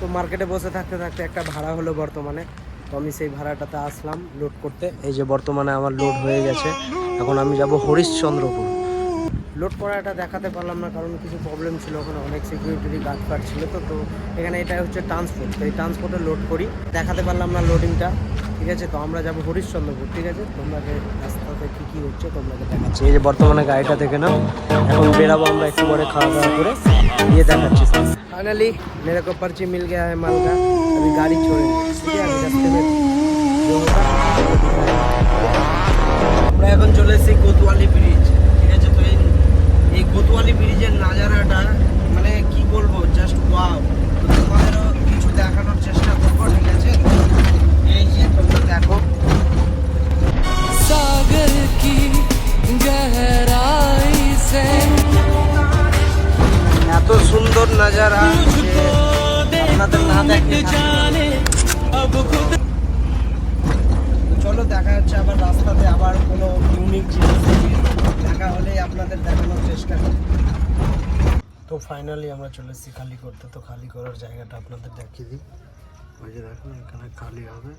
তো মার্কেটে বসে থাকতে থাকতে একটা ভাড়া হলো বর্তমানে, তো আমি সেই ভাড়াটাতে আসলাম লোড করতে। এই যে বর্তমানে আমার লোড হয়ে গেছে, এখন আমি যাব হরিশ্চন্দ্রপুর। লোড করাটা দেখাতে পারলাম না কারণ কিছু প্রবলেম ছিল, ওখানে অনেক সিকিউরিটি গার্ড ফার্ড ছিল। তো এখানে এটা হচ্ছে ট্রান্সপোর্ট, তো এই ট্রান্সপোর্টে লোড করি, দেখাতে পারলাম না লোডিংটা। ঠিক আছে, তো আমরা যাবো হরিশ্চন্দ্রপুর। ঠিক আছে, তোমরাকে রাস্তাতে কী হচ্ছে তোমরাকে দেখাচ্ছি। এই যে বর্তমানে গাড়িটা দেখে নাও, এখন বেরাবো আমরা একটু পরে খাওয়া দাওয়া করে, দিয়ে দেখাচ্ছি। फाइनली मेरे को पर्ची मिल गया है माल का, अभी गाड़ी छोड़ेंगे। ठीक है, अभी रास्ते में जो होगा আমরা এখন চলে এসেছি কোতোয়ালি ব্রিজ। ঠিক আছে, তো এই কোতোয়ালি ব্রিজের নাজারাটা মানে কি বলবো, জাস্ট ওয়াও। তো তোমাদেরও কিছু দেখানোর চেষ্টা করবো। ঠিক আছে, এই যে তোমরা দেখো সাগর কি গহরাই সে, এত সুন্দর নাজারা আপনাদের না দেখলে। চলো দেখা হচ্ছে আবার রাস্তাতে, আবার কোনো ইউনিক জিনিস দেখা হলেই আপনাদের দেখানোর চেষ্টা করি। তো ফাইনালি আমরা চলে এসেছি খালি করতে। তো খালি করার জায়গাটা আপনাদের দেখিয়ে দিই। ওই যে দেখুন এখানে খালি হবে।